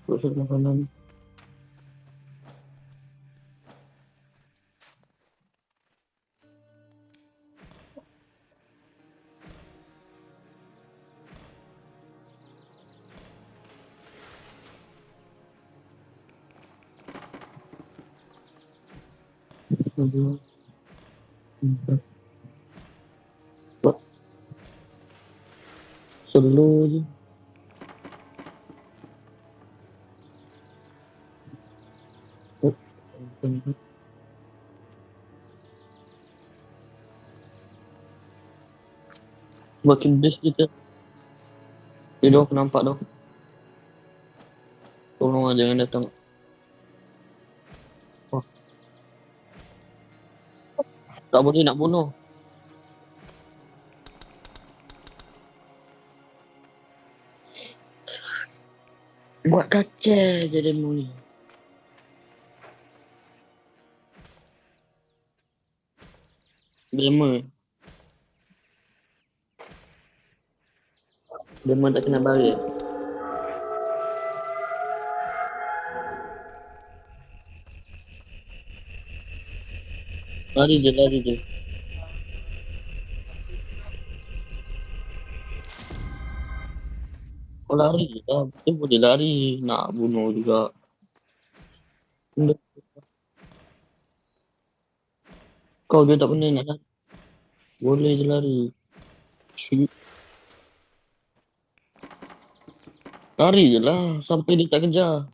Buat sebelah kanan. Dua, tiga. Buat slow je. Oh, makin best kita. Dia aku nampak dah. Tolong lah jangan datang. Oh, tak boleh nak bunuh. Buat kacau je demo ni. Demo tak kena balik. Lari je. Kau lari je lah. Dia boleh lari. Nak bunuh juga. Kau dia tak pernah nak lari. Boleh je lari. Shoot. Lari je lah. Sampai dia tak kejar.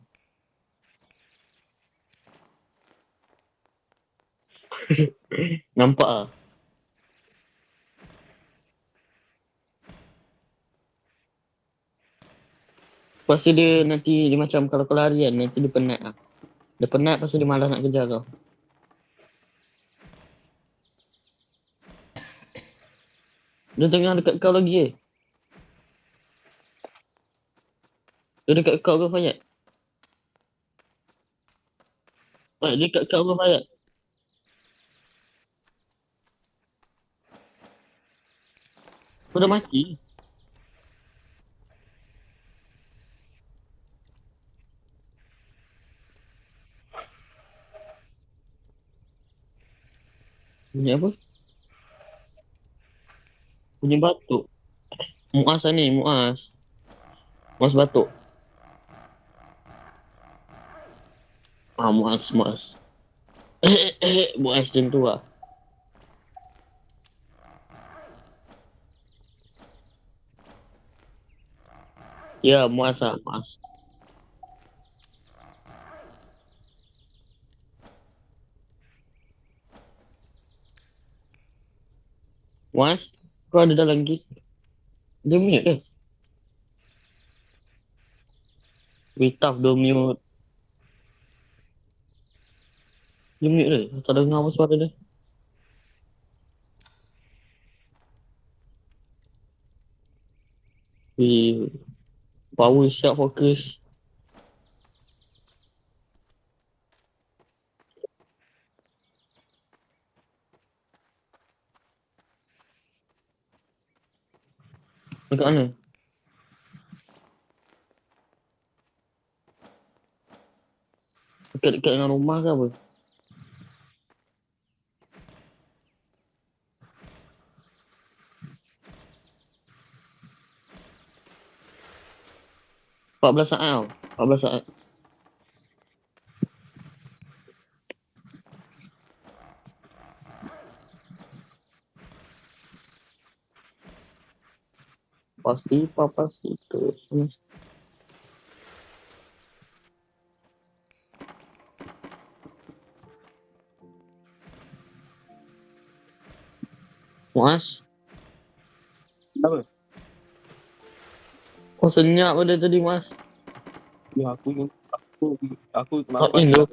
Nampak lah. Pasti dia nanti dia macam kalau kau lari kan. Nanti dia penat lah. Dia penat pasti dia malas nak kejar kau. Dia tengah dekat kau lagi eh. Dia dekat kau ke Fayat? Dia dekat kau ke Fayat? Kau dah mati? Bunyi apa? Bunyi batuk. Muas lah ni, Muas. Muas batuk. Muas. Muas macam tu lah. Ya, Muas lah, Muas. Muas, kau ada dalam gig. Dia mute ke? Tough dia mute. Dia mute ke? Tak dengar apa suara dia. Power shot fokus. Dekat mana? Dekat dengan rumah ke apa? Empat belas saat tau. 14 saat. Pasti terus. Muas? Apa? Kau senyap pada tadi Muas. Ya aku Kau in tu.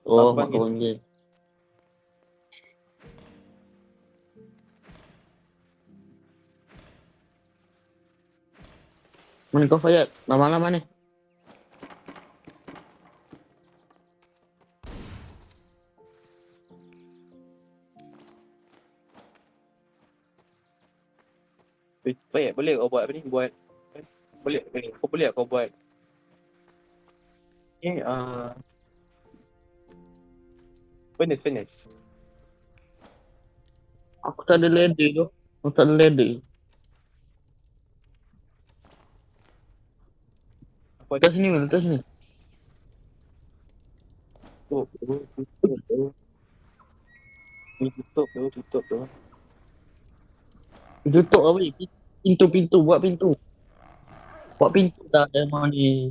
Oh, mak kau panggil. Mana kau Fayat? Lama-lama mana? Baik, boleh kau buat apa ni? Boleh kau buat Ni furnace. Aku tak ada ladder tu. Aku tak ada ladder. Apa Kat sini mana? Kat sini. Tutup tu. Tutup apa ni? Pintu. Buat pintu. Buat pintu tak ada mau ni.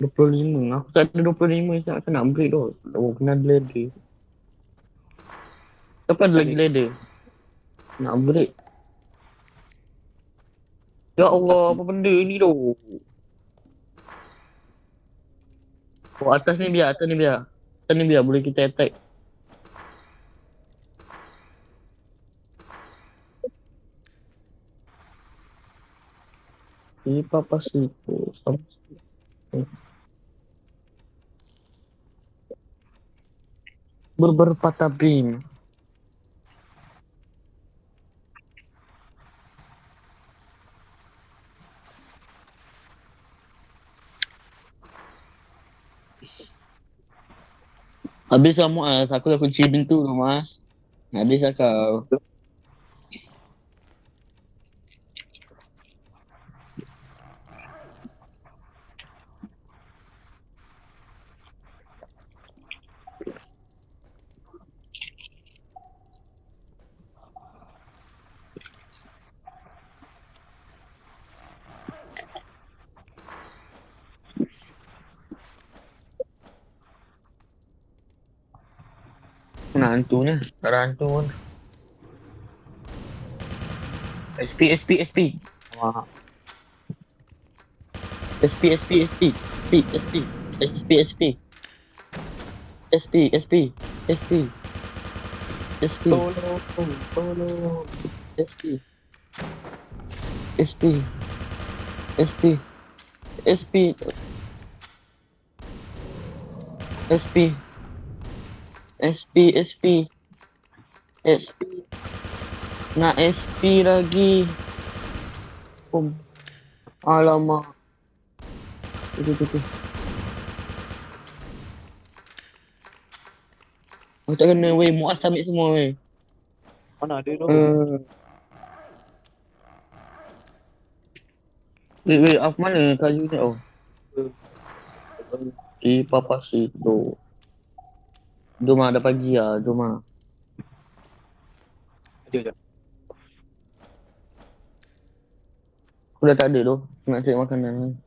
25. Aku tak ada 25 siap aku nak upgrade tu. Oh, kena ada ladder. Siapa ada lagi ladder? Nak upgrade. Ya Allah, apa benda ni tu? Oh, atas ni biar. Atas ni biar. Boleh kita attack. Ini papa situ. Berpatah beam. Habis lah Muaz. Aku dah kunci pintu tu Mas. Habis lah kau. Nak hantu ni. Tak ada hantu pun. SP. Wah. SP. Tolong. SP. Nak SP lagi. Alamak. Tu. Aku tak kena weh. Muaz ambil semua weh. Mana ada tu? Wait, apa mana kayu ni? Oh. Di papa situ. Jom lah, dah pagi lah. Jom lah. Ada. Aku dah tak ada tu. Nak cari makanan ni.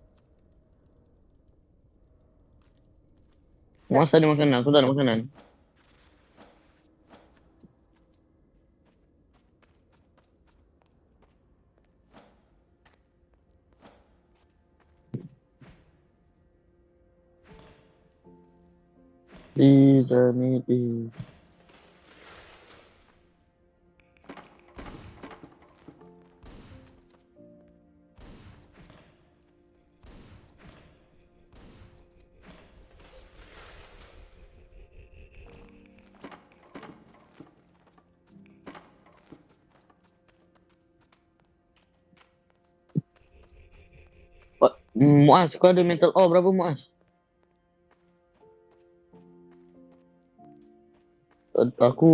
Muaz ada makanan. Aku tak ada makanan. Di. Muaz, kau ada metal ore berapa Muaz? Aku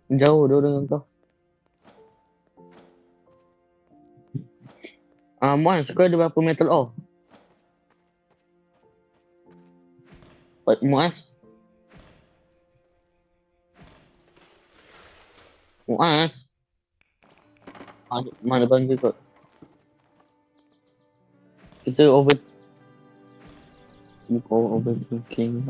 jauh dah dengan kau. Muaz, kau ada berapa metal ore? Muaz? Mana panggil kau? Kita overthinking.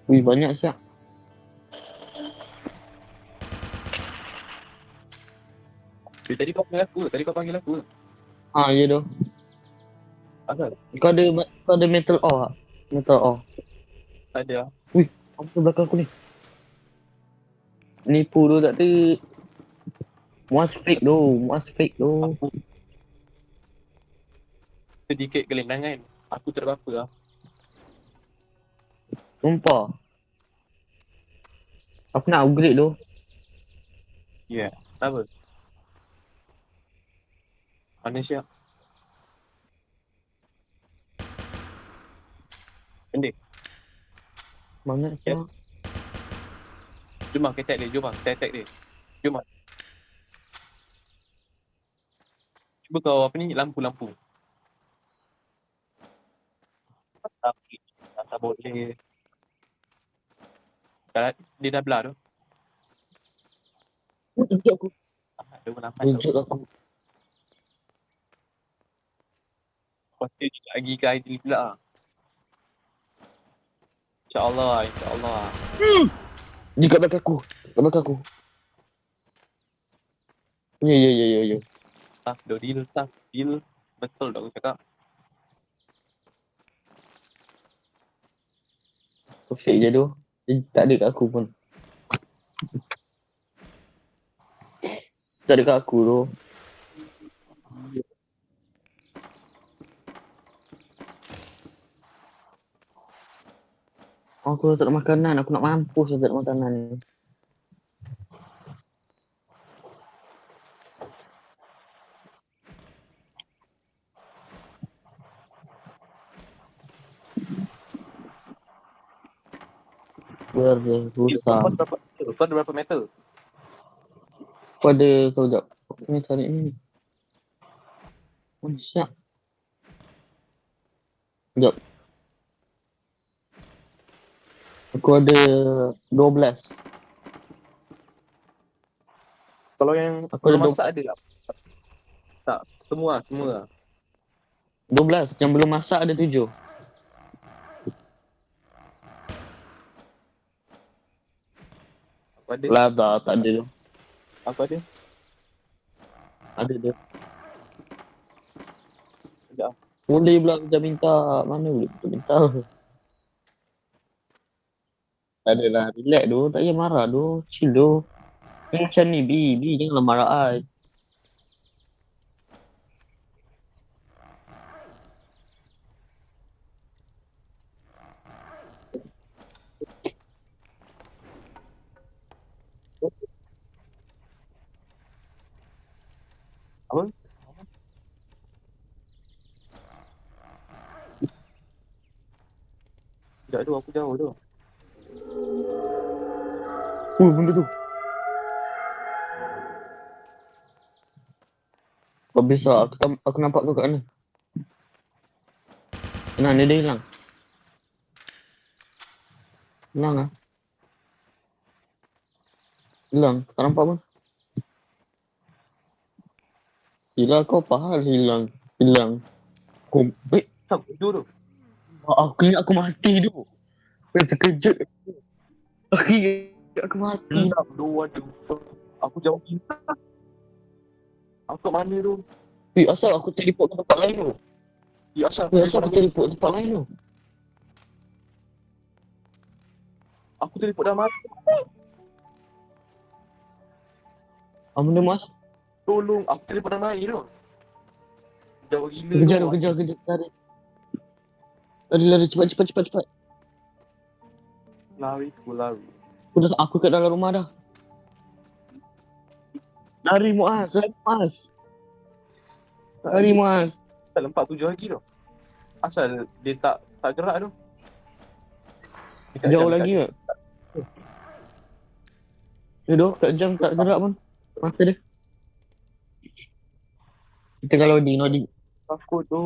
Wih, banyak siap. Tadi kau panggil aku. Ya tu. Asal? Kau ada metal ore tak? Metal ore. Ada. Wih, apa tu belakang aku ni? Nipu tu tak tu. Muaz fake tu. Muaz fake tu. Aku sedikit kelendangan. Aku tak ada apa-apa lah. Sumpah. Aku nak upgrade tu. Ya, yeah. Kenapa? Mana siap? Pendek. Banyak Yep. siapa. Jom lah, kita attack dia. Jom lah, kita attack dia. Jom lah. Cuba kau apa ni, lampu. Tapi, tak boleh. Kalau dia dah belah tu. Tunjuk aku. Dia pun nampak tu. Tunjuk aku. Pasti dia lagi ke ideal pula lah. InsyaAllah. Dia kat belakang aku. Kat belakang aku. Ya. Tough, deal. Betul tak aku cakap. Aku fake je tu. Dia tak ada kat aku pun. Tak ada kat aku tu. Aku tak ada makanan. Aku nak mampus tak ada makanan ni. Berusaha. Kau ada berapa metal? Aku ada kau jap. Aku ni cari ni. Oh, siap. Sekejap. Aku ada 12. Kalau yang Aku belum ada masak ada tak? Tak, semua. 12. Yang belum masak ada 7. Aku ada. Lada tak ada tu. Aku ada. Ada dia. Sekejap. Boleh pula kita minta. Mana boleh kita minta. Tak ada lah. Relax tu. Tak payah marah tu. Chill tu. Macam ni B janganlah marah I. Apa? Sekejap tu, aku jauh tu. Benda tu. Kau besar. Aku nampak kau kat mana. Tenang, dia hilang. Hilang lah. Hilang. Tak nampak pun. Hilang kau apa hal hilang. Kau, Tak, tu. aku ingat aku mati tu. Terkejut. Aku ingat aku mati. Gelap tu, aduh. Aku jauh kita. Aku kat mana tu? Asal aku teleport ke tempat lain tu. Ya, asal Asal aku teleport ke tempat lain tu. aku teleport dah mati. Benda mas. Tolong, aku teleport dah naik tu. Jauh gila tu. Kejar. Lari. Cepat. Lari. Aku kat dalam rumah dah. Lari Muaz. Tak lempak 7 lagi tu. Asal dia tak gerak tu. Jauh lagi ke? Dia tu kat jam tak gerak pun. Masa dia. Kita kalau Nodi. Takut tu.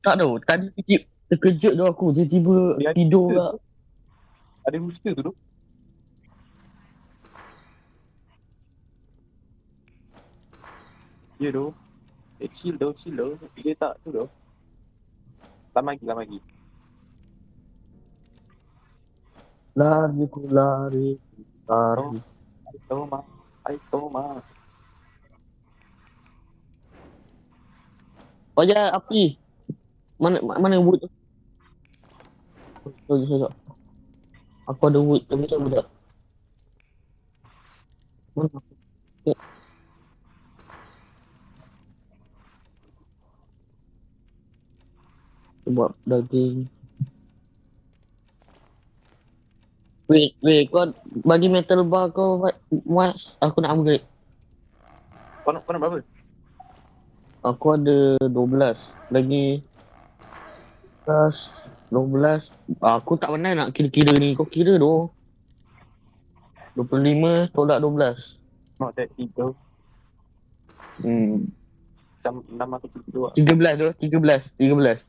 Tak tahu. Tadi sikit terkejut tu aku. Tiba-tiba Dia tidur ada lah. Ada rooster tu. Ya tu. Chill tu. Dia tak tu tu. Lama lagi. Lari. Toma. Oh ya, api. Mana wood tu? Sekejap. Aku ada wood tu macam budak. Mana? Ya, buat daging. Wait, kau bagi metal bar kau, Mas. Aku nak upgrade. Kau nak berapa? Aku ada 12. Lagi 12. 12. Aku tak pandai nak kira-kira ni. Kau kira tu. 25 tolak 12. Not that big though. Hmm. Macam 6 atau 7 lah. 13 tu. 13. 13.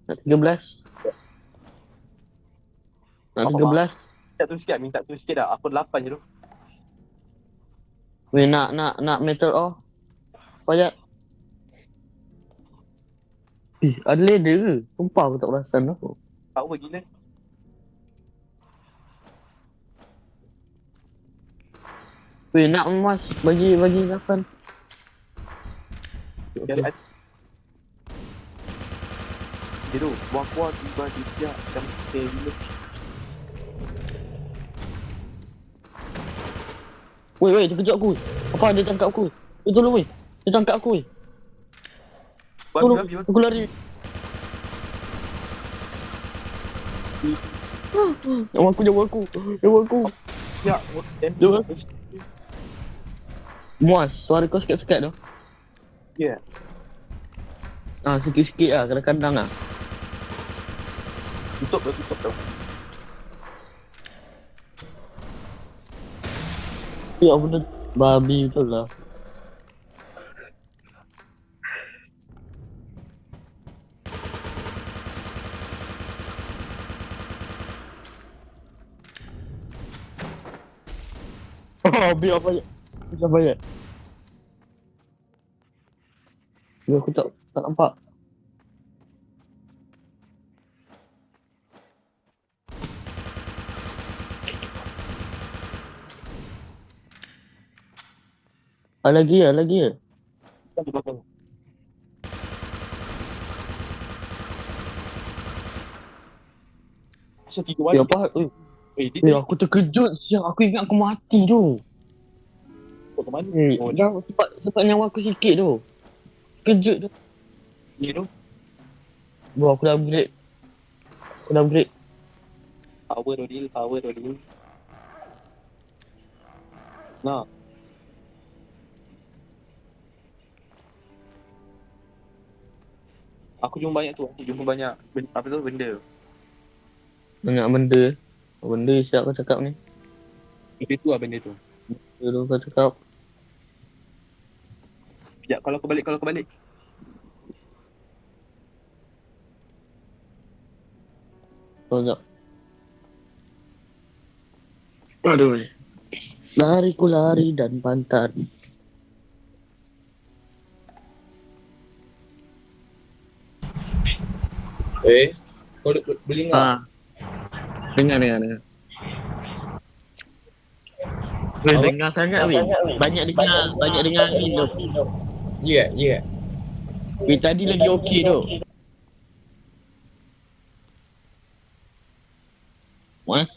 Nak 13? Nak Apa, Mak? 13? Minta tu sikit dah. Aku 8 je tu. Weh, nak metal ore. Payat. Ada leather ke? Sumpah aku tak perasan aku. Power gila. Weh, nak emas. Bagi 8. Dia tu, buah-buah tiba di siap. Macam scare gila. Weh, dia kejut aku. Apa dia tangkap aku? Tolong weh. Dia tangkap aku weh. Tolong, Babi. aku lari. Jauh aku. Ya, Jauh aku. Muas, suara kau sekat-sekat tu. Ya. Sikit-sikit lah, kadang-kadang lah. Tutup dah. Ya benda babi betul lah. Biar banyak. Biar banyak. Ya, aku tak nampak. Lagi ya. Di belakang. Asal 3 Ya balik. apa? Dia Aku terkejut siap. Aku ingat aku mati tu. ke mana? Dah sebab nyawa aku sikit tu. Kejut tu. Ni tu. Bro, aku dah upgrade. Power Rodil. Nah. Aku jumpa banyak tu. Benda. Banyak benda. Benda siap kau cakap ni. Benda tu. Dulu kau cakap. Sekejap, kalau kau balik. Kau tak. Aduh. Lari dan pantat. Kau beli tak? Dengar. Weh, Apa? dengar sangat weh. Banyak dengar angin tu. Ya. Weh, tadi lagi okey tu. Mas.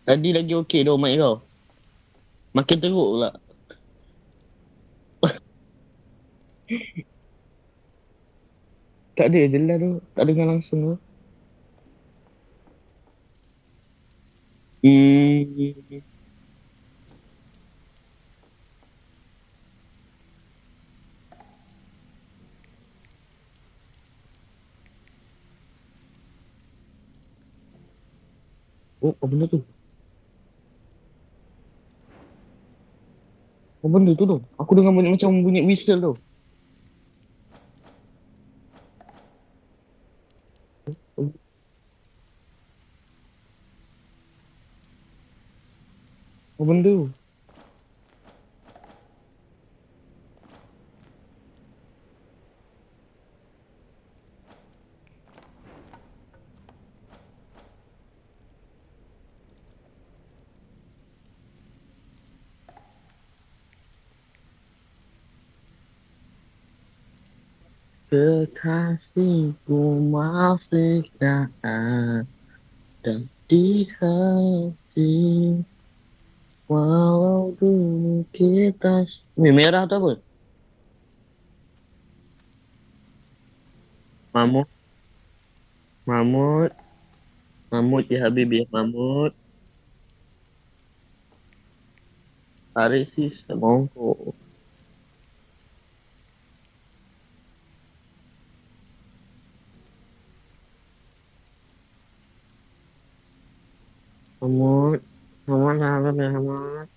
Tadi lagi okey tu mic kau. Makin teruk pula. Tak ada jelas tu. Tak dengar langsung tu. Oh, apa benda tu? Apa benda tu tu? Aku dengar macam bunyi whistle tu. Apa benda tu? Kekasihku masih tak ada di hati. Walau dulu kita... Merah tu apa? Mamut. Mamut. Mamut ya Habibie. Mamut. Tarik sih. Semongko. Mamut. Mamut sahabat ya Mamut.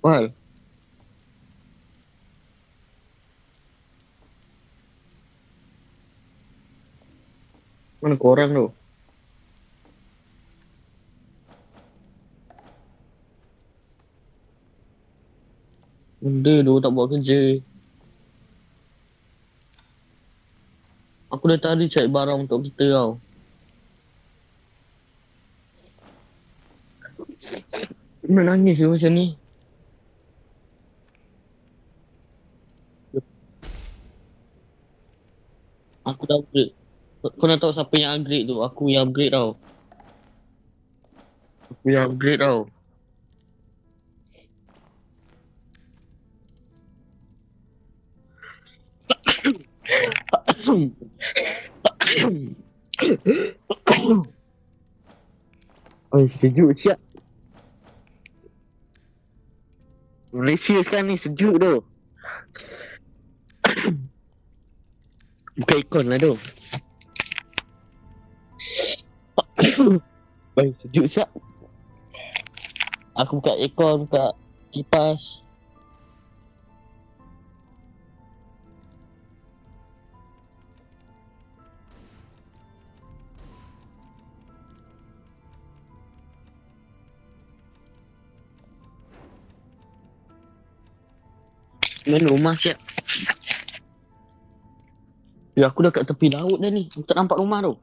Wal. Mana korang tu? Benda tu tak buat kerja. Aku dah tadi cari barang untuk kita tau. Nak nangis ke macam ni? Aku dah upgrade. Kau nak tahu siapa yang upgrade tu? Aku yang upgrade tau. Aku yang upgrade tau. Oh, sejuk siap. Malaysia sekarang ni sejuk tu. Buka ikon lah tu. Oh, sejuk siap. Aku buka ikon, buka kipas. Mana rumah siap. Ya, aku dah kat tepi laut dah ni. Aku tak nampak rumah tu.